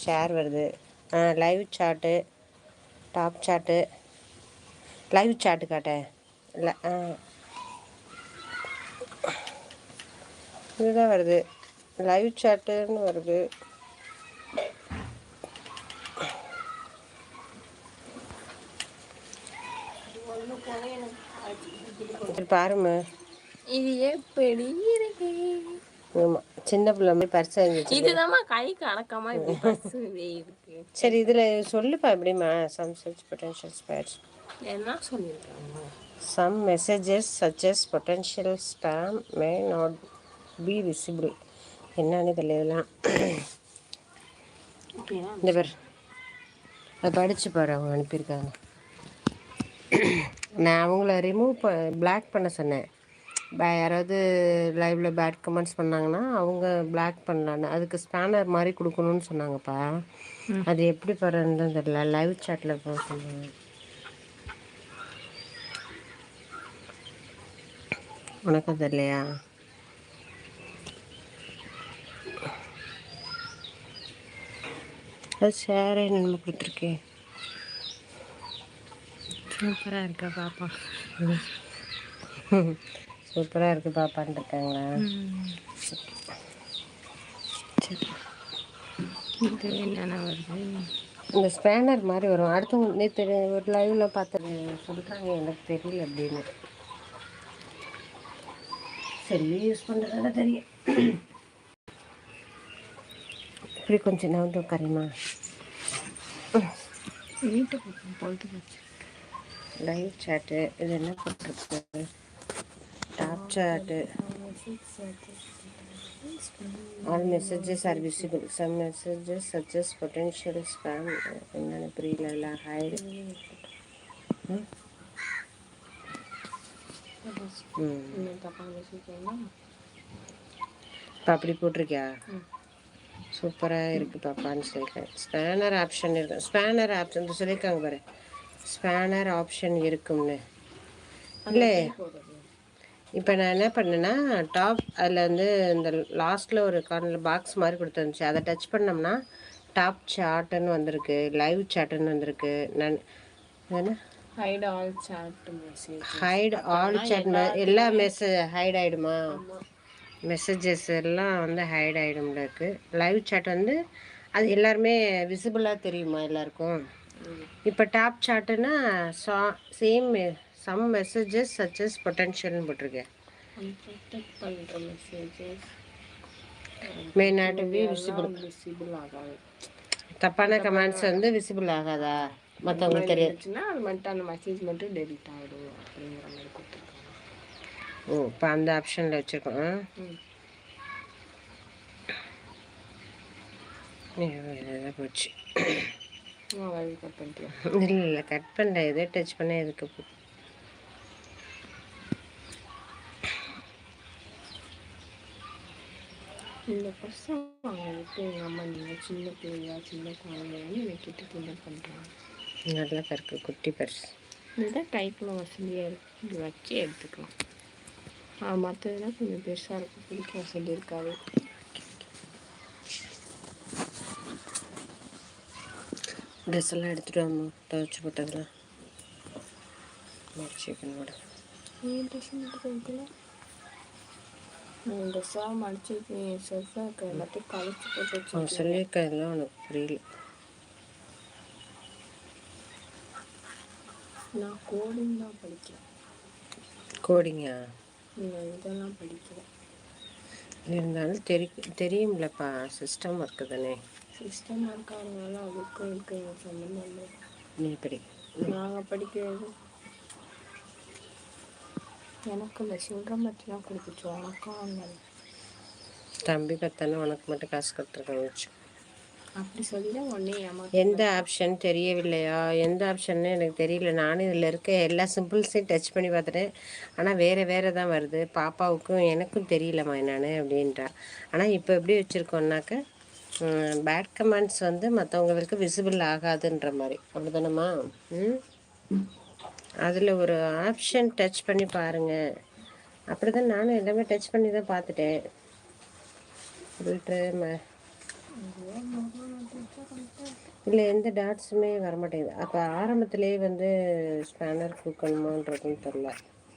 Share வருது. Live சாட்டு, top சாட்டு, live சாட்டு காட்டேன். இல்லை இதுதான் வருது, லைவ் சாட்டுன்னு வருது. பாருமா, இது எப்படி இருக்கு? ஆமாம், சின்ன பிள்ளை மாதிரி பரிசு இதுதான் கைக்கு அடக்கமா இருக்கு. சரி, இதில் சொல்லுப்பா எப்படிமா. சம் சச் பொட்டன்ஷியல் ஸ்பேர்ஸ் என்ன சொல்லியிருக்காங்க? Some messages such as potential spam may not be visible. என்னன்னு தெரியலாம். இந்த பேர் அதை படித்து பாரு, அவங்க அனுப்பியிருக்காங்க. நான் அவங்கள பிளாக் பண்ண சொன்னேன். யாராவது லைவில் பேட் கமெண்ட்ஸ் பண்ணாங்கன்னா அவங்க பிளாக் பண்ணலான்னு, அதுக்கு ஸ்பேனர் மாதிரி கொடுக்கணும்னு சொன்னாங்கப்பா. அது எப்படி பாருன்னு தான் தெரியல. லைவ் சாட்டில் போக சொன்னாங்க. உனக்கும் தெரியலையா? அது ஷேரே நம்ம கொடுத்துருக்கேன். சூப்பராக இருக்கா பாப்பா? சூப்பராக இருக்குது பாப்பான்னு இருக்காங்களா? இது என்னென்ன வருது? இந்த ஸ்பேனர் மாதிரி வரும். அடுத்தவங்க நேற்று ஒரு லைவில் பார்த்து சொல்கிறாங்க, எனக்கு தெரியல அப்படின்னு. செல்லு யூஸ் பண்ணுறதால தெரியும். இப்படி கொஞ்சம் நான் வந்து உட்காரிமா. வீட்டுக்கு போட்டு வச்சு லைவ் சாட்டு, இது என்ன போட்டிருக்கு? Top chat. All messages are visible. Some messages such as potential spam என்னென்ன புரியல. ஹைடு இப்போ அப்படி போட்டிருக்கியா? சூப்பராக இருக்குது பாப்பான்னு சொல்லியிருக்கேன். ஸ்பேனர் ஆப்ஷன் இருக்கு. ஸ்பேனர் ஆப்ஷன் சொல்லியிருக்காங்க பாரு, ஸ்பேனர் ஆப்ஷன் இருக்கும்னு. இல்லை, இப்போ நான் என்ன பண்ணேன்னா அதில் வந்து இந்த லாஸ்ட்டில் ஒரு கார்னரில் பாக்ஸ் மாதிரி கொடுத்துருந்துச்சு. அதை டச் பண்ணோம்னா டாப் சாட்டுன்னு வந்திருக்கு, லைவ் சாட்டுன்னு வந்திருக்கு. நான் என்ன hide all chat message, hide all chat எல்லா ஹைட் ஆகிடுமா? மெசேஜஸ் எல்லாம் வந்து ஹைட் ஆகிடும்ல இருக்குது. லைவ் சாட் வந்து அது எல்லாருமே விசிபிளாக தெரியுமா எல்லாருக்கும்? இப்போ டாப் சாட்டுன்னா சேம் சம் மெசேஜஸ் சச்சஸ் பொட்டன்ஷியல்னு போட்டிருக்கேன். மே நாட் பி விசிபிள் ஆகாது. தப்பான கமெண்ட்ஸ் வந்து விசிபிள் ஆகாதா? மற்றவங்களுக்கு தெரியாதுன்னா அது மட்டும் அந்த மெசேஜ் மட்டும் டெலிட் ஆகிடும் அப்படிங்கிற மாதிரி கொடுத்துருக்காங்க. ஓ, இப்போ அந்த ஆப்ஷனில் வச்சுருக்கோம். போச்சு. இல்லை கட் பண்ணல, எதோ டச் பண்ண எதுக்கு. இந்த பர்சன் வாங்கிட்டு எங்கள் அம்மா நீங்கள் சின்ன பிள்ளையா சின்ன குழந்தைன்னு என்னை கேட்டு கிண்டல் பண்ணுறாங்க. நல்லா இருக்கு குட்டி பர்ஸ். இதுதான் டைப்பில் வசதியாக இருக்குது, இது வச்சு எடுத்துக்கலாம். மற்றதுதான் கொஞ்சம் பெருசாக இருக்கும், பிடிக்க வசதி இருக்காது. ட்ரெஸ் எல்லாம் எடுத்துகிட்டு வாமா, துவைச்சி போட்டதெல்லாம் மடிச்சுக்கணும். ட்ரெஸ் மட்டும் துவைக்கல, ட்ரெஸ்ஸாக மடிச்சு செல்ஃபாக இருக்க எல்லாத்தையும் கழிச்சு போட்டு வச்சு சொல்லியிருக்கேன். எல்லாம் உனக்கு புரியல. நான் கோடிங் தான் படிக்கிறேன். கோடிங்கா? இதெல்லாம் படிக்கிறேன். இருந்தாலும் தெரியும்லப்பா, சிஸ்டம் ஒர்க்கு தானே. சிஸ்டம் ஒர்க் ஆகிறதுனால அதுக்கும் இருக்கு சம்மந்தம் இல்லை. நீ படி. நாங்கள் படிக்கிறது எனக்கு இல்லை, சில்ட்ரன் பற்றிலாம் கொடுத்துச்சு. உனக்கும் தம்பி பார்த்தானே உனக்கு மட்டும் காசு கொடுத்துருக்காங்க வச்சு அப்படி சொல்லி தான் ஒன்றே எந்த ஆப்ஷன் தெரியவில்லையா? எந்த ஆப்ஷன்னு எனக்கு தெரியல. நானும் இதில் இருக்க எல்லா சிம்பிள்ஸையும் டச் பண்ணி பார்த்துட்டேன், ஆனால் வேறு தான் வருது. பாப்பாவுக்கும் எனக்கும் தெரியலம்மா என்னன்னு அப்படின்றா. ஆனால் இப்போ எப்படி வச்சுருக்கோன்னாக்க பேட் கமெண்ட்ஸ் வந்து மற்றவங்களுக்கு விசிபிள் ஆகாதுன்ற மாதிரி, அப்படி தானேம்மா? அதில் ஒரு ஆப்ஷன் டச் பண்ணி பாருங்கள். அப்படி தான் நானும் எல்லாமே டச் பண்ணி தான் பார்த்துட்டேன். இல்லை எந்த டாட்ஸுமே வரமாட்டேங்குது. அப்போ ஆரம்பத்திலே வந்து ஸ்பேனர் கொடுக்கணுமான்றதும் தெரில.